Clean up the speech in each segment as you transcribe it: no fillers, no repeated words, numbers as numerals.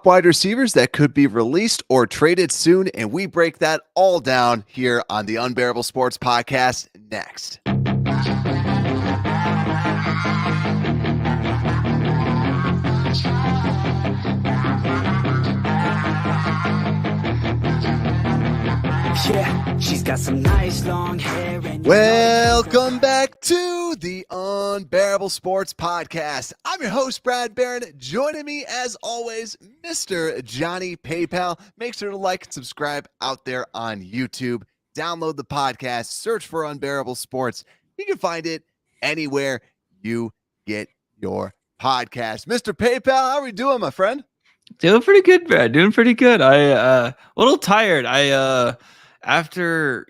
wide receivers that could be released or traded soon, and we break that all down here on the Unbearable Sports Podcast next. Yeah, she's got some nice long hair. And Welcome back to the Unbearable Sports Podcast. I'm your host, Brad Barron. Joining me, as always, Mr. Johnny PayPal. Make sure to like and subscribe out there on YouTube. Download the podcast. Search for Unbearable Sports. You can find it anywhere you get your podcast. Mr. PayPal, how are we doing, my friend? Doing pretty good, Brad. Doing pretty good. A little tired. After,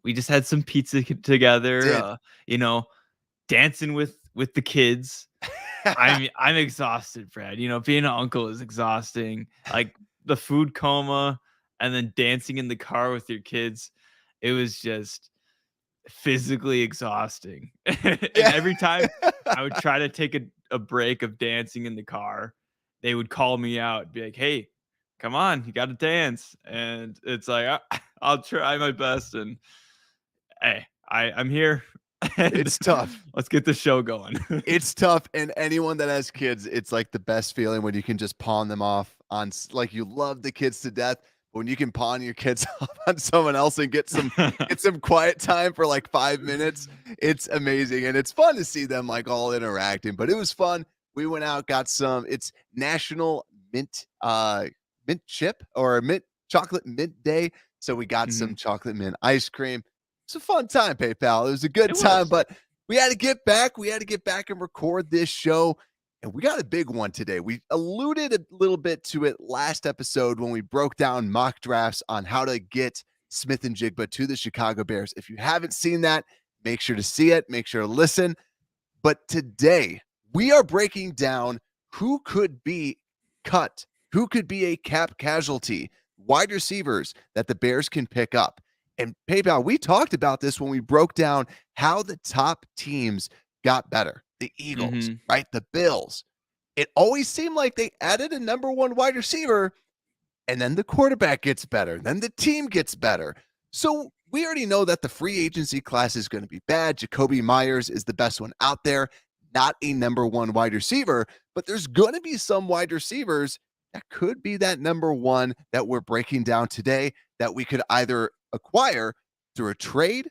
we just had some pizza together, dancing with the kids. I'm exhausted, Brad. Being an uncle is exhausting. Like the food coma and then dancing in the car with your kids. It was just physically exhausting. And every time I would try to take a break of dancing in the car, they would call me out, be like, "Hey, come on, you got to dance." And it's like, I'll try my best. And hey, I'm here. It's tough. Let's get the show going. It's tough. And anyone that has kids, it's like the best feeling when you can just pawn them off on, like, you love the kids to death. But when you can pawn your kids off on someone else and get some quiet time for like 5 minutes, it's amazing. And it's fun to see them like all interacting, but it was fun. We went out, got it's National Mint Chip or Chocolate Mint Day. So we got some chocolate mint ice cream. It's a fun time, PayPal. It was a good time, but we had to get back. We had to get back and record this show. And we got a big one today. We alluded a little bit to it last episode when we broke down mock drafts on how to get Smith and Jigba to the Chicago Bears. If you haven't seen that, make sure to see it. Make sure to listen. But today, we are breaking down who could be cut, who could be a cap casualty, wide receivers that the Bears can pick up. And PayPal, we talked about this when we broke down how the top teams got better. The Eagles, right? The Bills. It always seemed like they added a number one wide receiver, and then the quarterback gets better. Then the team gets better. So we already know that the free agency class is going to be bad. Jacoby Myers is the best one out there. Not a number one wide receiver, but there's going to be some wide receivers that could be that number one that we're breaking down today that we could either acquire through a trade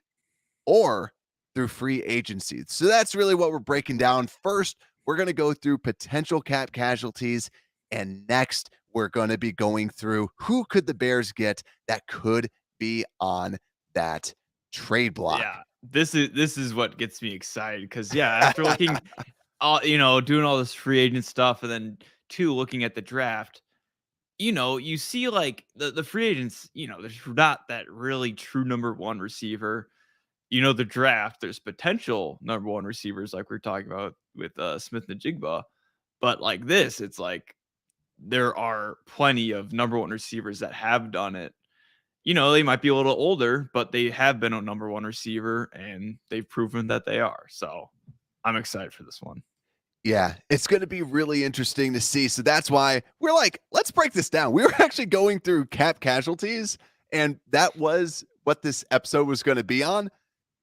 or through free agency. So that's really what we're breaking down. First, we're going to go through potential cap casualties, and next we're going to be going through who could the Bears get that could be on that trade block. Yeah. This is what gets me excited because after looking doing all this free agent stuff and then looking at the draft, you see like the free agents, there's not that really true number one receiver. The draft, there's potential number one receivers like we're talking about with Smith and Jigba, but like this, it's like there are plenty of number one receivers that have done it. They might be a little older, but they have been a number one receiver and they've proven that they are. So I'm excited for this one. Yeah, it's going to be really interesting to see. So that's why we're like, let's break this down. We were actually going through cap casualties, and that was what this episode was going to be on.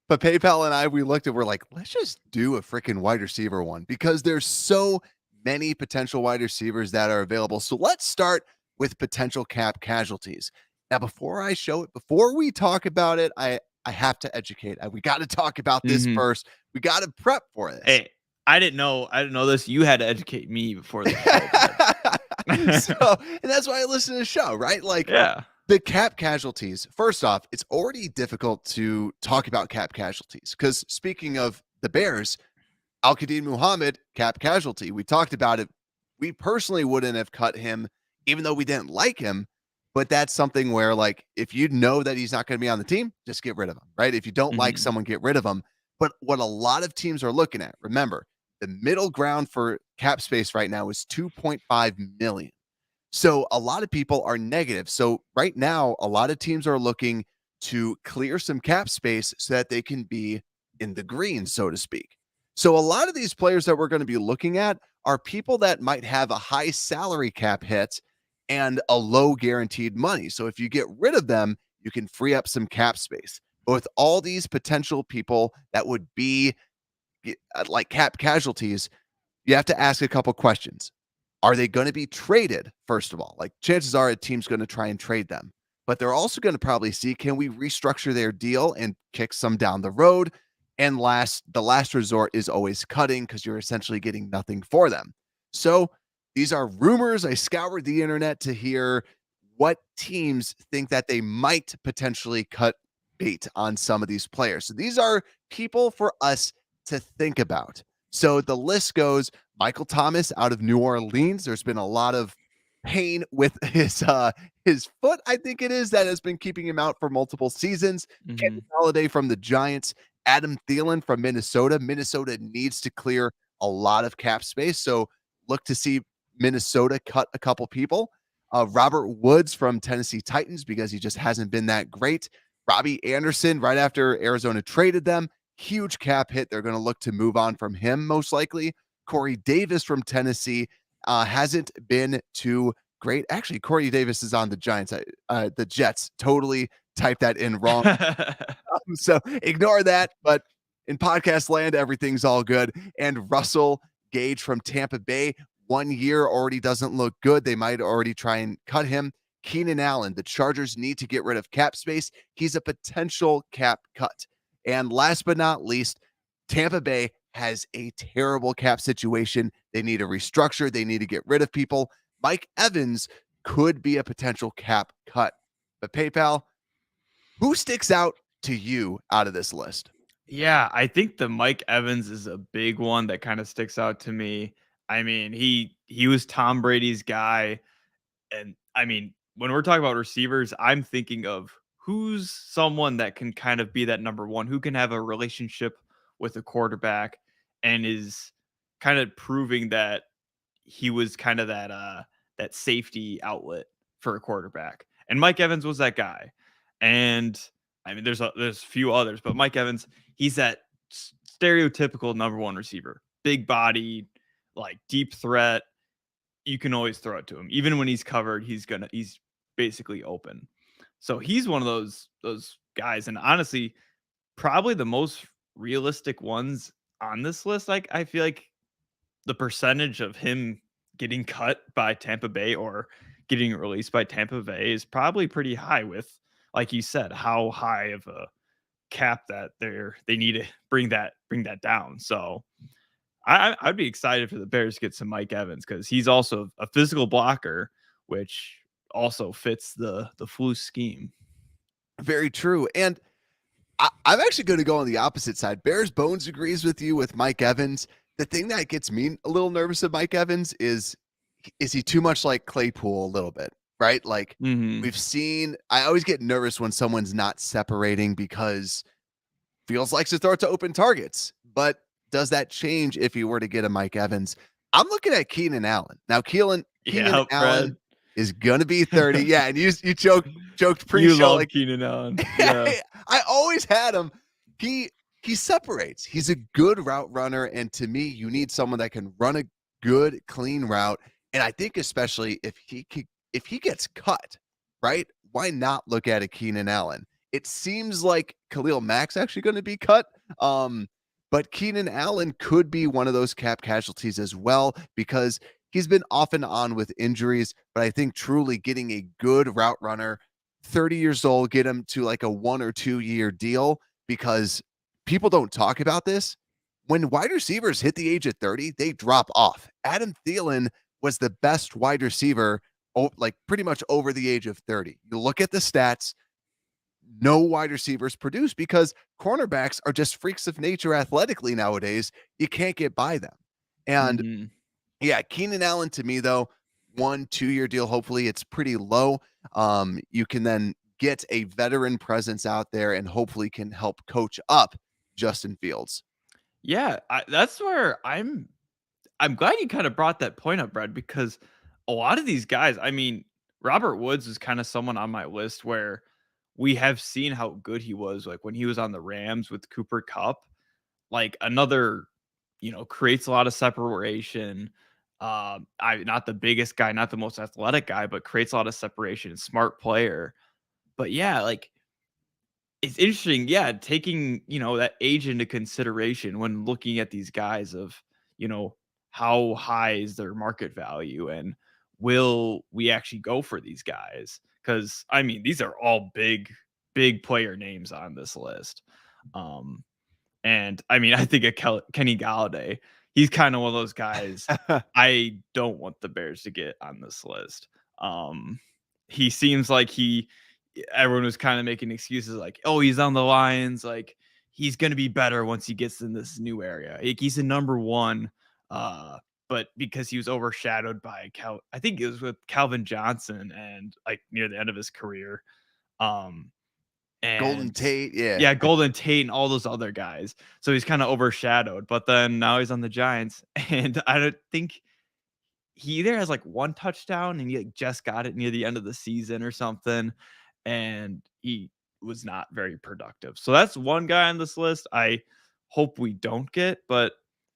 But PayPal and I, we looked at, we're like, let's just do a freaking wide receiver one because there's so many potential wide receivers that are available. So let's start with potential cap casualties. Now, before I show it, before we talk about it, I have to educate. We got to talk about this first. We got to prep for this. Hey, I didn't know this. You had to educate me before the show. And that's why I listen to the show, right? Like, the cap casualties. First off, it's already difficult to talk about cap casualties because speaking of the Bears, Al-Qadim Muhammad, cap casualty. We talked about it. We personally wouldn't have cut him, even though we didn't like him. But that's something where, like, if you know that he's not going to be on the team, just get rid of him, right? If you don't like someone, get rid of him. But what a lot of teams are looking at, remember, the middle ground for cap space right now is $2.5 million. So a lot of people are negative. So right now, a lot of teams are looking to clear some cap space so that they can be in the green, so to speak. So a lot of these players that we're going to be looking at are people that might have a high salary cap hit and a low guaranteed money. So if you get rid of them, you can free up some cap space. But with all these potential people that would be like cap casualties, you have to ask a couple questions. Are they going to be traded? First of all, like chances are a team's going to try and trade them, but they're also going to probably see, can we restructure their deal and kick some down the road? And the last resort is always cutting because you're essentially getting nothing for them. So these are rumors. I scoured the internet to hear what teams think that they might potentially cut bait on some of these players. So these are people for us to think about. So the list goes Michael Thomas out of New Orleans. There's been a lot of pain with his foot, I think it is, that has been keeping him out for multiple seasons. Kenny Mhm. Golladay from the Giants, Adam Thielen from Minnesota. Minnesota needs to clear a lot of cap space, so look to see Minnesota cut a couple people. Robert Woods from Tennessee Titans because he just hasn't been that great. Robbie Anderson right after Arizona traded them, huge cap hit. They're going to look to move on from him most likely. Corey Davis from Tennessee hasn't been too great. Actually, Corey Davis is on the Giants. The Jets totally typed that in wrong. So ignore that. But in podcast land, everything's all good. And Russell Gage from Tampa Bay, 1 year already doesn't look good. They might already try and cut him. Keenan Allen, the Chargers need to get rid of cap space. He's a potential cap cut. And last but not least, Tampa Bay has a terrible cap situation. They need a restructure. They need to get rid of people. Mike Evans could be a potential cap cut. But PayPal, who sticks out to you out of this list? Yeah, I think the Mike Evans is a big one that kind of sticks out to me. I mean, he was Tom Brady's guy, and I mean, when we're talking about receivers, I'm thinking of who's someone that can kind of be that number one, who can have a relationship with a quarterback and is kind of proving that he was kind of that safety outlet for a quarterback. And Mike Evans was that guy. And I mean, there's a few others, but Mike Evans, he's that stereotypical number one receiver, big body, like deep threat. You can always throw it to him, even when he's covered. He's basically open. So he's one of those guys, and honestly, probably the most realistic ones on this list. Like I feel like the percentage of him getting cut by Tampa Bay or getting released by Tampa Bay is probably pretty high with, like you said, how high of a cap that they need to bring that down. So I'd be excited for the Bears to get some Mike Evans because he's also a physical blocker, which also fits the flu scheme. Very true. And I'm actually going to go on the opposite side. Bears Bones agrees with you with Mike Evans. The thing that gets me a little nervous of Mike Evans is he too much like Claypool a little bit, right? Like Mhm. we've seen, I always get nervous when someone's not separating because Fields likes to throw it to open targets. But does that change if you were to get a Mike Evans? I'm looking at Keenan Allen. Now, Keenan Yeah, Allen Fred. is gonna be 30. Yeah, and you joked You pre-show love like Keenan Allen. Yeah. I always had him. He he separates. He's a good route runner, and to me, you need someone that can run a good, clean route. And I think especially if he gets cut, right? Why not look at a Keenan Allen? It seems like Khalil Mack's actually going to be cut. But Keenan Allen could be one of those cap casualties as well because he's been off and on with injuries. But I think truly getting a good route runner, 30 years old, get him to like a 1 or 2 year deal because people don't talk about this. When wide receivers hit the age of 30, they drop off. Adam Thielen was the best wide receiver, like pretty much over the age of 30. You look at the stats, no wide receivers produce because cornerbacks are just freaks of nature athletically nowadays. You can't get by them. And Mhm. yeah, Keenan Allen to me though, 1 2 year deal. Hopefully it's pretty low. You can then get a veteran presence out there and hopefully can help coach up Justin Fields. Yeah, that's where I'm glad you kind of brought that point up, Brad, because a lot of these guys, I mean, Robert Woods is kind of someone on my list where we have seen how good he was, like when he was on the Rams with Cooper Cup, like another, creates a lot of separation. I not the biggest guy, not the most athletic guy, but creates a lot of separation, smart player. But yeah, like it's interesting, yeah, taking, that age into consideration when looking at these guys of, you know, how high is their market value and will we actually go for these guys? Because I mean, these are all big player names on this list. Um, and I mean, I think of Kenny Galladay. He's kind of one of those guys I don't want the Bears to get on this list. Um, he seems like everyone was kind of making excuses like, oh, he's on the Lions. Like, he's going to be better once he gets in this new area. Like, he's a number one. But because he was overshadowed by I think it was with Calvin Johnson and like near the end of his career. Um, Golden and Tate, yeah. yeah, Golden Tate and all those other guys. So he's kind of overshadowed, but then now he's on the Giants, and I don't think he either has like one touchdown and he like just got it near the end of the season or something, and he was not very productive. So that's one guy on this list I hope we don't get, but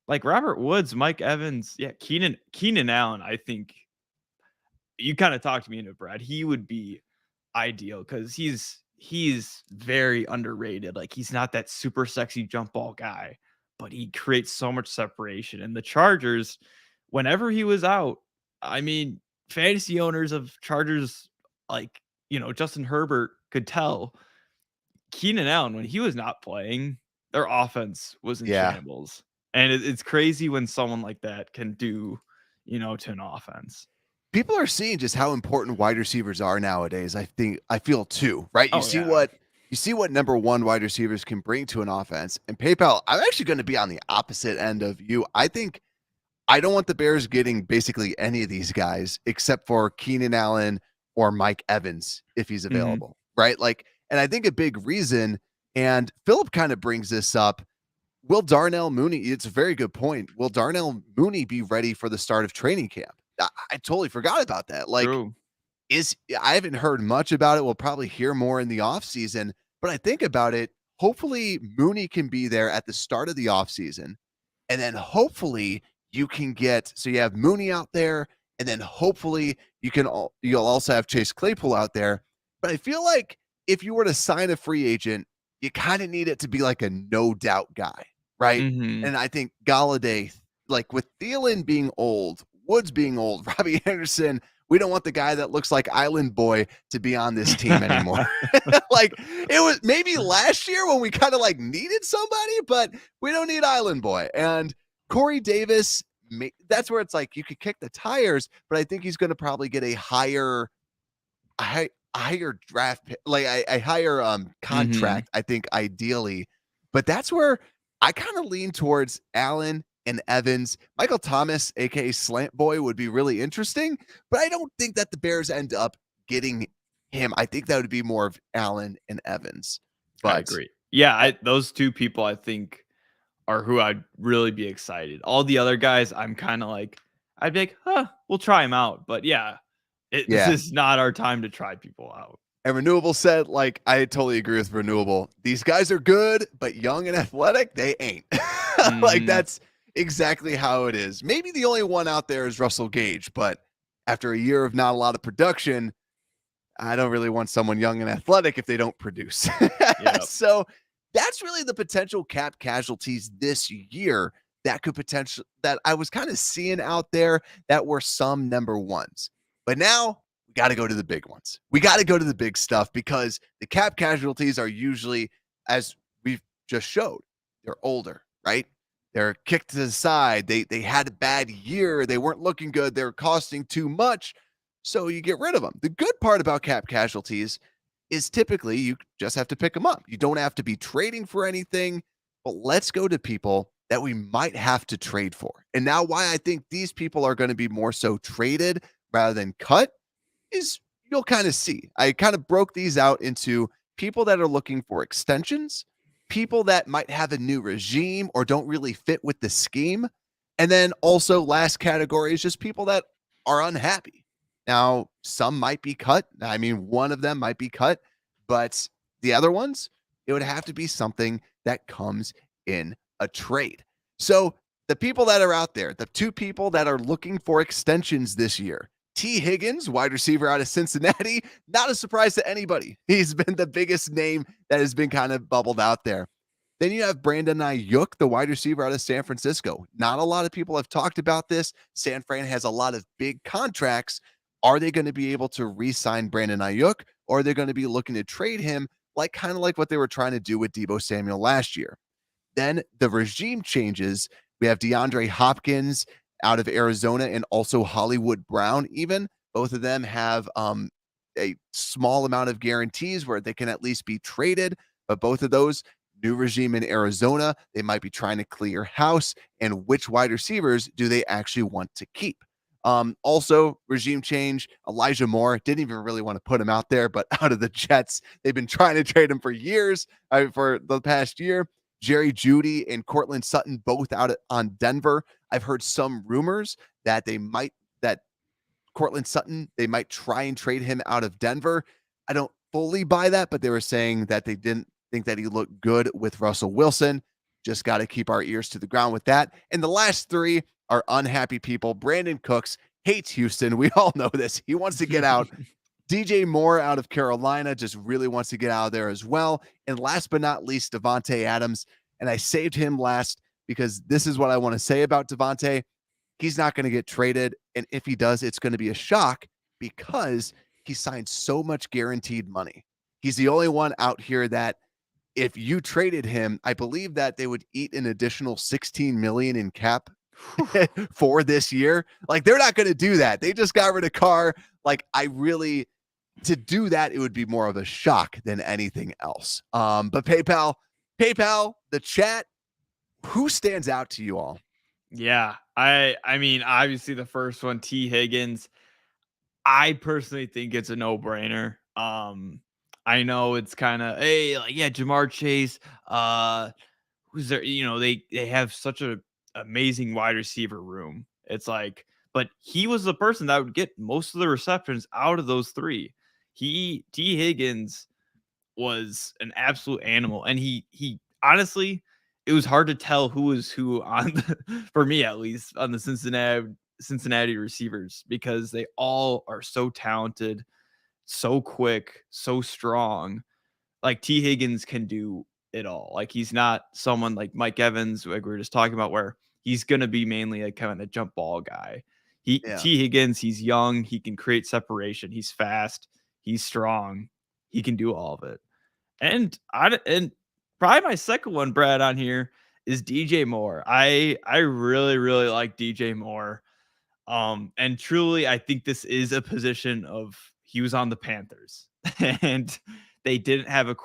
like Robert Woods, Mike Evans, yeah, Keenan Allen, I think you kind of talked me into it, Brad. He would be ideal because he's very underrated. Like he's not that super sexy jump ball guy, but he creates so much separation. And the Chargers, whenever he was out, I mean, fantasy owners of Chargers, like Justin Herbert, could tell Keenan Allen when he was not playing, their offense was in Yeah. shambles. And it's crazy when someone like that can do, to an offense. People are seeing just how important wide receivers are nowadays. I feel too, right? Oh yeah. You see what number one wide receivers can bring to an offense. And PayPal, I'm actually going to be on the opposite end of you. I think I don't want the Bears getting basically any of these guys except for Keenan Allen or Mike Evans if he's Mhm. available, right? Like, and I think a big reason, and Philip kind of brings this up. Will Darnell Mooney, it's a very good point. Will Darnell Mooney be ready for the start of training camp? I totally forgot about that. Like, True. I haven't heard much about it. We'll probably hear more in the offseason, but I think about it. Hopefully, Mooney can be there at the start of the offseason. And then hopefully you can get, so you have Mooney out there, and then hopefully you'll also have Chase Claypool out there. But I feel like if you were to sign a free agent, you kind of need it to be like a no doubt guy, right? Mhm. And I think Galladay, like with Thielen being old, Woods being old, Robbie Anderson, we don't want the guy that looks like Island Boy to be on this team anymore. Like it was maybe last year when we kind of like needed somebody, but we don't need Island Boy. And Corey Davis, that's where it's like you could kick the tires, but I think he's going to probably get a higher draft pick, like a higher Mhm. contract, I think ideally. But that's where I kind of lean towards Allen and Evans. Michael Thomas, aka Slant Boy, would be really interesting, but I don't think that the Bears end up getting him. I think that would be more of Allen and Evans. I But agree. Yeah, uh, those 2 people I think are who I'd really be excited. All the other guys, I'm kinda like I'd be like, "Huh, we'll try them out." But yeah, this yeah. is not our time to try people out. And Renewable said, like, I totally agree with Renewable. These guys are good, but young and athletic, they ain't. Like, Mhm. that's exactly how it is. Maybe the only one out there is Russell Gage, but after a year of not a lot of production, I don't really want someone young and athletic if they don't produce. Yep. So that's really the potential cap casualties this year that could potentially that I was kind of seeing out there that were some number ones. But now we got to go to the big ones. We got to go to the big stuff because the cap casualties are usually, as we've just showed, they're older, right? They're kicked to the side. They had a bad year. They weren't looking good. They're costing too much. So you get rid of them. The good part about cap casualties is typically you just have to pick them up. You don't have to be trading for anything, but let's go to people that we might have to trade for. And now, why I think these people are going to be more so traded rather than cut is you'll kind of see. I kind of broke these out into people that are looking for extensions, people that might have a new regime or don't really fit with the scheme. And then also, last category is just people that are unhappy. Now, some might be cut. I mean, one of them might be cut, but the other ones, it would have to be something that comes in a trade. So the people that are out there, the two people that are looking for extensions this year. T. Higgins, wide receiver out of Cincinnati, not a surprise to anybody. He's been the biggest name that has been kind of bubbled out there. Then you have Brandon Ayuk, the wide receiver out of San Francisco. Not a lot of people have talked about this. San Fran has a lot of big contracts. Are they going to be able to re-sign Brandon Ayuk, or are they going to be looking to trade him like kind of like what they were trying to do with Deebo Samuel last year? Then the regime changes. We have DeAndre Hopkins out of Arizona and also Hollywood Brown, even. Both of them have a small amount of guarantees where they can at least be traded. But both of those, new regime in Arizona, they might be trying to clear house. And which wide receivers do they actually want to keep? Also, regime change. Elijah Moore, didn't even really want to put him out there, but out of the Jets, they've been trying to trade him for years, for the past year. Jerry Jeudy and Cortland Sutton both on Denver. I've heard some rumors that that Cortland Sutton, they might try and trade him out of Denver. I don't fully buy that, but they were saying that they didn't think that he looked good with Russell Wilson. Just got to keep our ears to the ground with that. And the last three are unhappy people. Brandon Cooks hates Houston. We all know this. He wants to get out. DJ Moore out of Carolina just really wants to get out of there as well. And last but not least, Devontae Adams. And I saved him last because this is what I want to say about Devontae. He's not going to get traded. And if he does, it's going to be a shock because he signed so much guaranteed money. He's the only one out here that if you traded him, I believe that they would eat an additional 16 million in cap for this year. Like, they're not going to do that. They just got rid of Carr. Like, to do that, it would be more of a shock than anything else. But PayPal, the chat, who stands out to you all? Yeah, I mean, obviously the first one, T. Higgins. I personally think it's a no-brainer. I know it's kind of, hey, like, yeah, Jamar Chase. Who's there? They have such a amazing wide receiver room. It's like, but he was the person that would get most of the receptions out of those three. T. Higgins was an absolute animal, and he honestly, it was hard to tell who was who on for me at least, on the Cincinnati receivers, because they all are so talented, so quick, so strong. Like, T. Higgins can do it all. Like, he's not someone like Mike Evans, like we were just talking about, where he's gonna be mainly a kind of a jump ball guy. Yeah. T. Higgins, he's young, he can create separation, he's fast, he's strong, he can do all of it. And probably my second one, Brad, on here is DJ Moore. I really, really like DJ Moore. And truly, I think this is a position of, he was on the Panthers and they didn't have a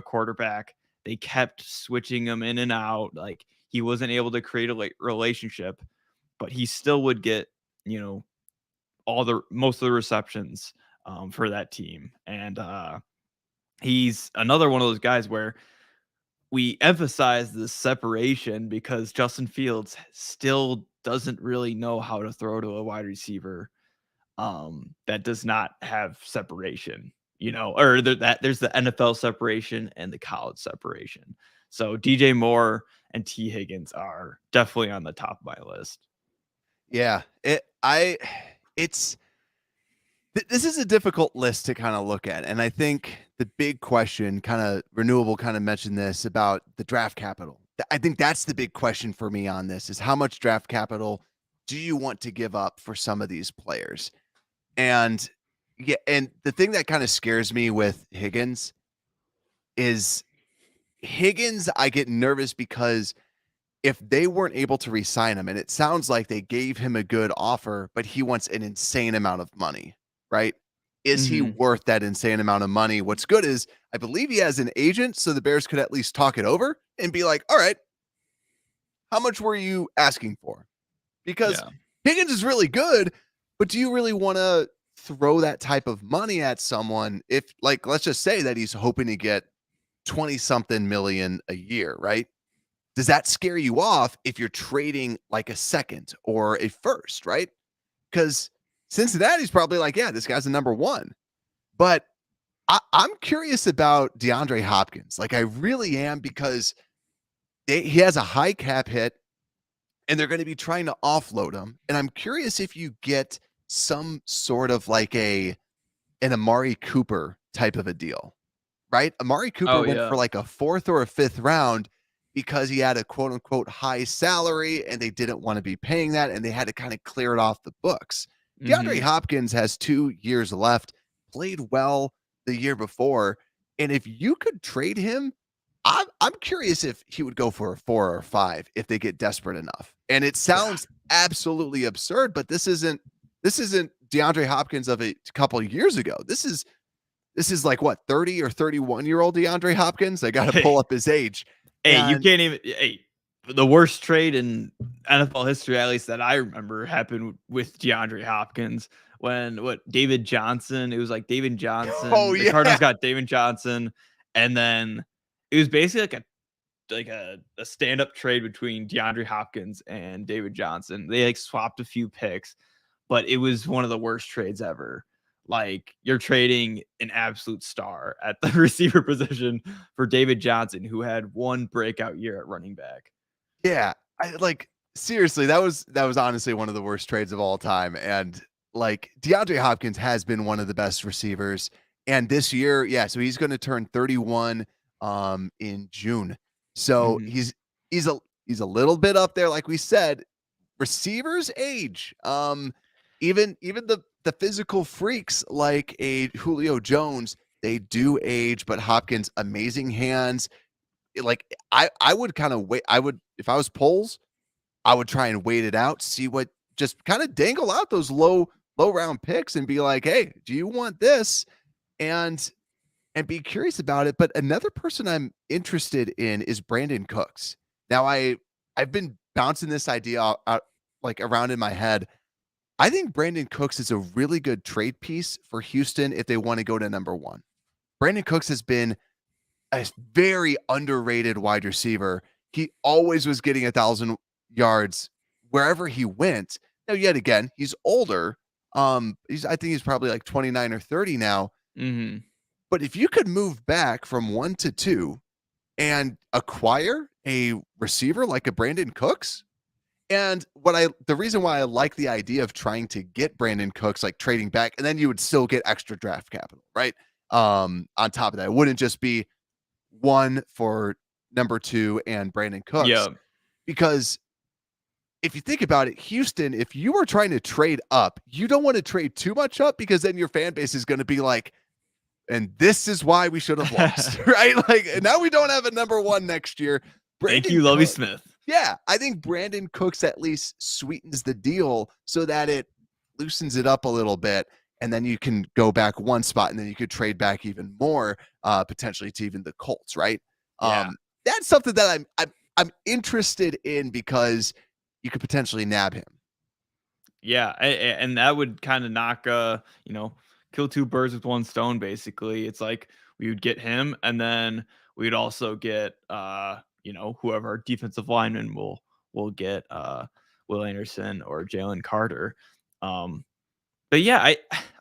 quarterback. They kept switching him in and out. Like, he wasn't able to create a relationship, but he still would get, most of the receptions for that team. And he's another one of those guys where we emphasize the separation because Justin Fields still doesn't really know how to throw to a wide receiver that does not have separation, or there's the NFL separation and the college separation. So DJ Moore and T. Higgins are definitely on the top of my list. Yeah, this is a difficult list to kind of look at. And I think the big question, kind of Renewable kind of mentioned this about the draft capital. I think that's the big question for me on this, is how much draft capital do you want to give up for some of these players? And yeah, and the thing that kind of scares me with Higgins is I get nervous because if they weren't able to re-sign him, and it sounds like they gave him a good offer, but he wants an insane amount of money, right? Is he worth that insane amount of money? What's good is I believe he has an agent, so the Bears could at least talk it over and be like, all right, how much were you asking for? Because Higgins is really good, but do you really want to throw that type of money at someone if, like, let's just say that he's hoping to get 20 something million a year, right? Does that scare you off if you're trading like a second or a first, right? Because Cincinnati's probably like, yeah, this guy's the number one. But I'm curious about DeAndre Hopkins. Like, I really am, because he has a high cap hit. and they're going to be trying to offload him. And I'm curious if you get some sort of like an Amari Cooper type of a deal, right? Amari Cooper Oh went yeah. for like a fourth or a fifth round because he had a quote unquote high salary and they didn't want to be paying that and they had to kind of clear it off the books. DeAndre Hmm. Hopkins has 2 years left, played well the year before. And if you could trade him, I'm curious if he would go for a 4 or 5 if they get desperate enough. And it Yeah. sounds absolutely absurd, but this isn't DeAndre Hopkins of a couple of years ago. This is like what, 30 or 31-year-old DeAndre Hopkins? I got to pull Hey, up his age. hey, you And can't even. Hey, the worst trade in NFL history, at least that I remember, happened with DeAndre Hopkins when David Johnson. It was like David oh Johnson. The yeah. Cardinals got David Johnson, and then it was basically a stand up trade between DeAndre Hopkins and David Johnson. They like swapped a few picks, but it was one of the worst trades ever. Like you're trading an absolute star at the receiver position for David Johnson, who had one breakout year at running back. Yeah. I like seriously, that was honestly one of the worst trades of all time. And like DeAndre Hopkins has been one of the best receivers. And this year, yeah, so he's going to turn 31 in June. So Hmm. he's a little bit up there, like we said. Receivers age. Even the physical freaks like a Julio Jones, they do age, but Hopkins, amazing hands. Like I would kind of wait. I would, if I was polls, I would try and wait it out, see what, just kind of dangle out those low round picks and be like, hey, do you want this? And be curious about it. But another person I'm interested in is Brandon Cooks. Now I've been bouncing this idea out like around in my head. I think Brandon Cooks is a really good trade piece for Houston if they want to go to number one. Brandon Cooks has been a very underrated wide receiver. He always was getting 1,000 yards wherever he went. Now, yet again, he's older. I think he's probably like 29 or 30 now. Hmm. But if you could move back from 1 to 2 and acquire a receiver like a Brandon Cooks, and the reason why I like the idea of trying to get Brandon Cooks, like trading back, and then you would still get extra draft capital, right? On top of that, it wouldn't just be one for number 2 and Brandon Cooks. Yeah. Because if you think about it, Houston, if you were trying to trade up, you don't want to trade too much up because then your fan base is going to be like, and this is why we should have lost, right? Like, and now we don't have a number 1 next year. Thank Brandon you, Lovey Cook, Smith. yeah, I think Brandon Cooks at least sweetens the deal so that it loosens it up a little bit. And then you can go back one spot and then you could trade back even more, potentially to even the Colts, right? Yeah. That's something that I'm interested in because you could potentially nab him. Yeah, and that would kind of knock, kill two birds with one stone. Basically, it's like we would get him, and then we'd also get, whoever our defensive lineman will get, Will Anderson or Jalen Carter. Um, but yeah,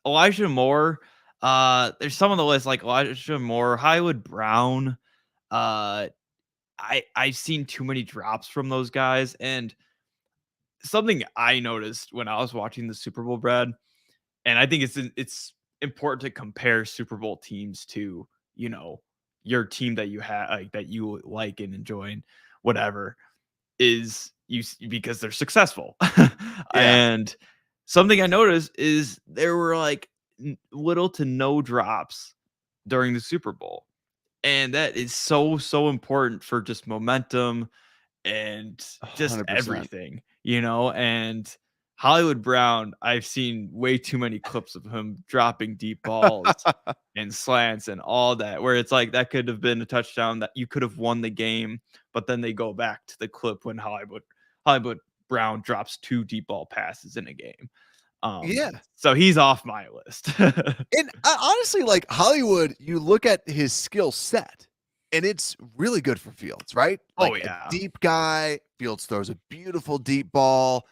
Elijah Moore. There's some on the list like Elijah Moore, Hollywood Brown. Uh, I've seen too many drops from those guys, and something I noticed when I was watching the Super Bowl, Brad, and I think it's important to compare Super Bowl teams to, you know, your team that you have, like, that you like and enjoy and whatever, is because they're successful. Yeah. And something I noticed is there were like little to no drops during the Super Bowl. And that is so important for just momentum and just 100%. everything, and Hollywood Brown, I've seen way too many clips of him dropping deep balls and slants and all that, where it's like that could have been a touchdown that you could have won the game, but then they go back to the clip when Hollywood Brown drops two deep ball passes in a game. Yeah. So he's off my list. And honestly, like Hollywood, you look at his skill set and it's really good for Fields, right? Oh Like a yeah. deep guy. Fields throws a beautiful deep ball.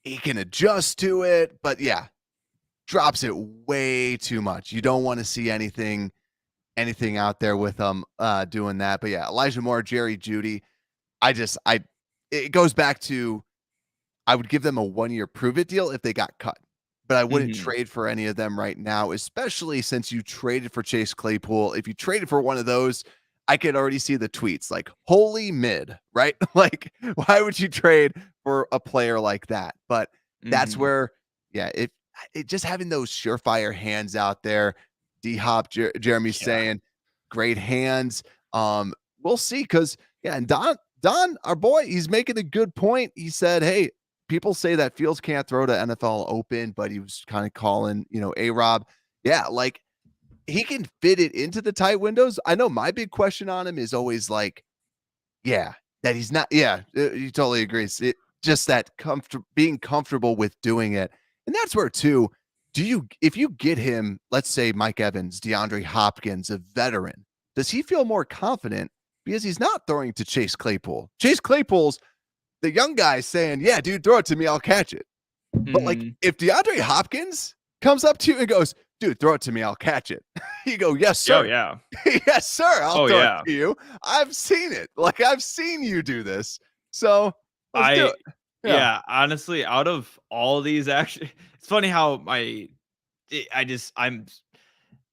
He can adjust to it, but yeah, drops it way too much. You don't want to see anything out there with him doing that. But yeah, Elijah Moore, Jerry Judy. I it goes back to I would give them a 1-year prove it deal if they got cut. But I wouldn't Mhm. trade for any of them right now, especially since you traded for Chase Claypool. If you traded for one of those, I could already see the tweets like, "Holy mid," right? Like, why would you trade for a player like that? But that's Mhm. where, yeah, it just having those surefire hands out there. D Hop, Jeremy's Yeah. saying, great hands. We'll see because yeah, and Don, our boy, he's making a good point. He said, "Hey, people say that Fields can't throw to NFL open, but he was kind of calling, A-Rob. Yeah, like he can fit it into the tight windows. I know my big question on him is always like, yeah, that he's not, yeah, you totally agree. Just that being comfortable with doing it. And that's where too, if you get him, let's say Mike Evans, DeAndre Hopkins, a veteran, does he feel more confident because he's not throwing to Chase Claypool? Chase Claypool's the young guy saying, yeah, dude, throw it to me, I'll catch it. But, like, Mhm. if DeAndre Hopkins comes up to you and goes, "Dude, throw it to me, I'll catch it." You go, "Yes, Oh, sir. yeah. Yes, sir, I'll Oh, throw it yeah. to you. I've seen it. Like, I've seen you do this. So, let's do I it." Yeah. yeah, honestly, out of all these actually it's funny how I just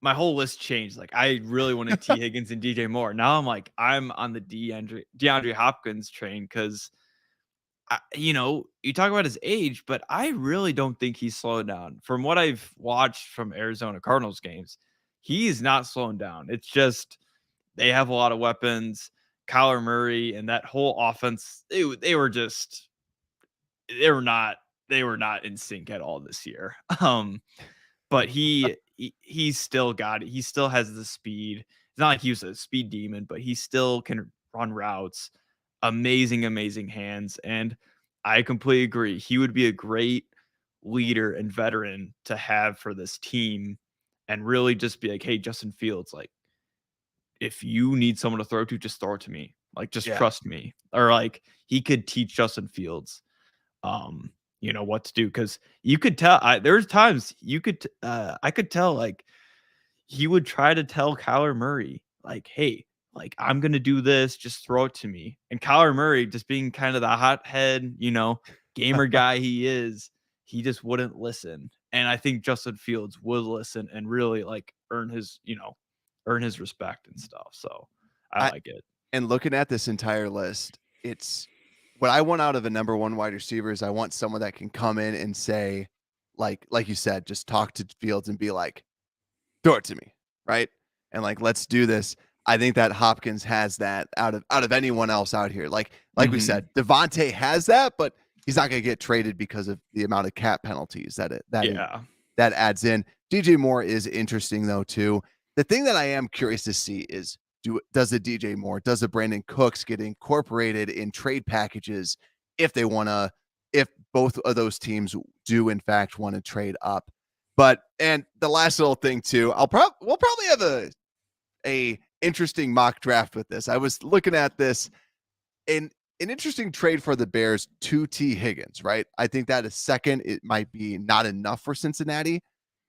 my whole list changed. Like, I really wanted T. Higgins and DJ Moore. Now I'm like, I'm on the DeAndre Hopkins train because you talk about his age, but I really don't think he's slowing down. From what I've watched from Arizona Cardinals games, he's not slowing down. It's just they have a lot of weapons. Kyler Murray and that whole offense, they were just they were not they were not in sync at all this year. But he's still got it. He still has the speed. It's not like he was a speed demon, but he still can run routes. Amazing, amazing hands. And I completely agree. He would be a great leader and veteran to have for this team and really just be like, hey, Justin Fields, like, if you need someone to throw to, just throw it to me. Like, just Yeah. trust me. Or like he could teach Justin Fields what to do because you could tell there's times I could tell like he would try to tell Kyler Murray, like, hey, like I'm gonna do this, just throw it to me. And Kyler Murray, just being kind of the hothead, gamer guy he is, he just wouldn't listen. And I think Justin Fields would listen and really like earn his respect and stuff. So I I like it. and looking at this entire list, it's what I want out of a number 1 wide receiver is I want someone that can come in and say, like you said, just talk to Fields and be like, throw it to me, right? And like, let's do this. I think that Hopkins has that out of anyone else out here. Like we Hmm. said, Devontae has that, but he's not going to get traded because of the amount of cap penalties Yeah. that adds in. DJ Moore is interesting though too. The thing that I am curious to see is does the DJ Moore, does the Brandon Cooks get incorporated in trade packages if they want to, if both of those teams do in fact want to trade up. But and the last little thing too, we'll probably have a interesting mock draft with this. I was looking at this in an interesting trade for the Bears to T. Higgins, right? I think that a second, it might be not enough for Cincinnati,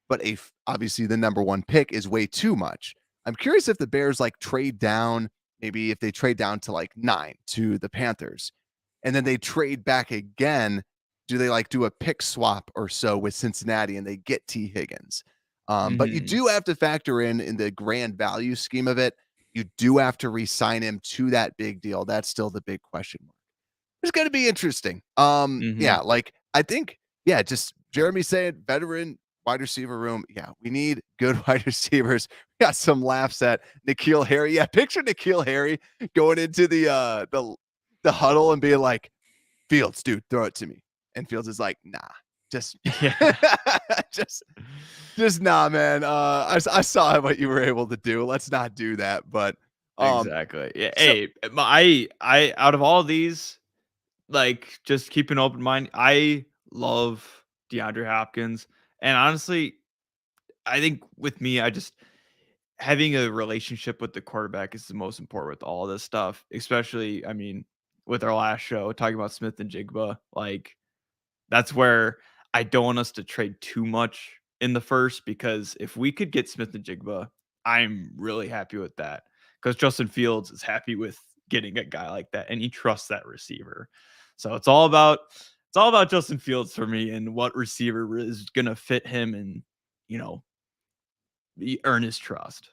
but obviously the number 1 pick is way too much. I'm curious if the Bears like trade down, maybe if they trade down to like 9 to the Panthers, and then they trade back again. Do they like do a pick swap or so with Cincinnati and they get T. Higgins? But you Hmm. do have to factor in the grand value scheme of it. You do have to re-sign him to that big deal. That's still the big question mark. It's going to be interesting. Yeah, Hmm. like I think, yeah, just Jeremy saying veteran wide receiver room. Yeah, we need good wide receivers. We got some laughs at N'Keal Harry. Yeah, picture N'Keal Harry going into the huddle and being like, Fields, dude, throw it to me. And Fields is like, nah, just Yeah. just just nah, man. I saw what you were able to do. Let's not do that. But um, Exactly. Yeah. so Hey, I out of all these, like, just keep an open mind. I love DeAndre Hopkins, and honestly, I think with me, I just having a relationship with the quarterback is the most important with all this stuff. Especially, I mean, with our last show talking about Smith and Jigba, like that's where I don't want us to trade too much in the first because if we could get Smith and Jigba, I'm really happy with that because Justin Fields is happy with getting a guy like that and he trusts that receiver. So it's all about it's all about Justin Fields for me and what receiver is gonna fit him and you know earn his trust.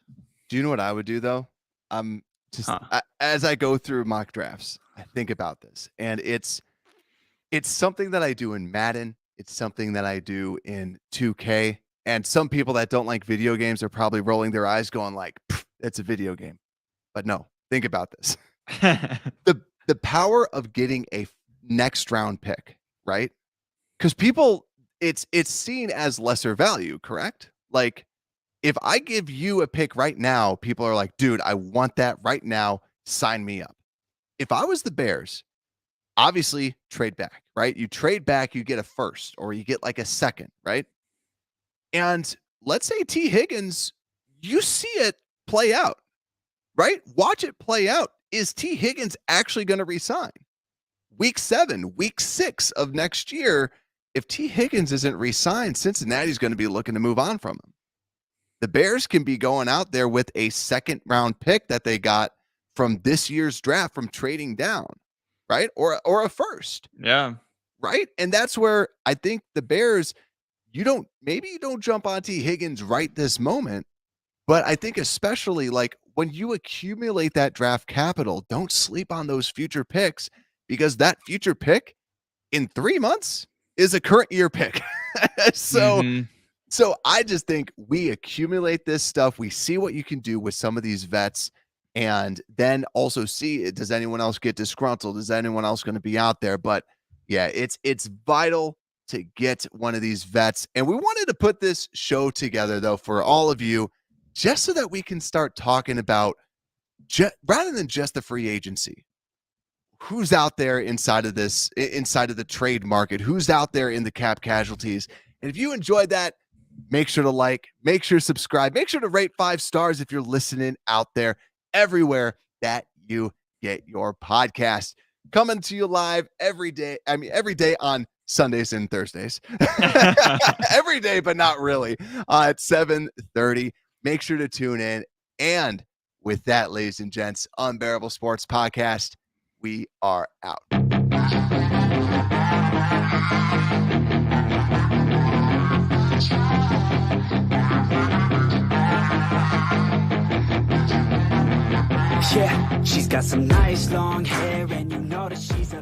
Do you know what I would do though? I'm just Huh. as I go through mock drafts, I think about this, and it's something that I do in Madden. It's something that I do in 2K. And some people that don't like video games are probably rolling their eyes, going like, "It's a video game." But no, think about this: the power of getting a next round pick, right? Because people, it's seen as lesser value, correct? Like, if I give you a pick right now, people are like, "Dude, I want that right now. Sign me up." If I was the Bears, obviously trade back, right? You trade back, you get a first or you get like a second, right? And let's say T. Higgins, you see it play out, right? Watch it play out. Is T. Higgins actually going to resign? Week 7, week 6 of next year, if T. Higgins isn't re-signed, Cincinnati's going to be looking to move on from him. The Bears can be going out there with a second round pick that they got from this year's draft from trading down, right? Or a first, Yeah. right? And that's where I think the Bears, maybe you don't jump on T. Higgins right this moment, but I think especially like when you accumulate that draft capital, don't sleep on those future picks, because that future pick in 3 months is a current year pick. So Mhm. so I just think we accumulate this stuff. We see what you can do with some of these vets, and then also see, does anyone else get disgruntled? Is anyone else going to be out there? But yeah, it's vital to get one of these vets. And we wanted to put this show together though for all of you, just so that we can start talking about rather than just the free agency. Who's out there inside of the trade market? Who's out there in the cap casualties? And if you enjoyed that, make sure to like, make sure to subscribe, make sure to rate 5 stars if you're listening out there everywhere that you get your podcast. Coming to you live every day. I mean, every day on Sundays and Thursdays. Every day, but not really. At 7:30. Make sure to tune in. And with that, ladies and gents, Unbearable Sports Podcast, we are out. Yeah, she's got some nice long hair, and you know that she's a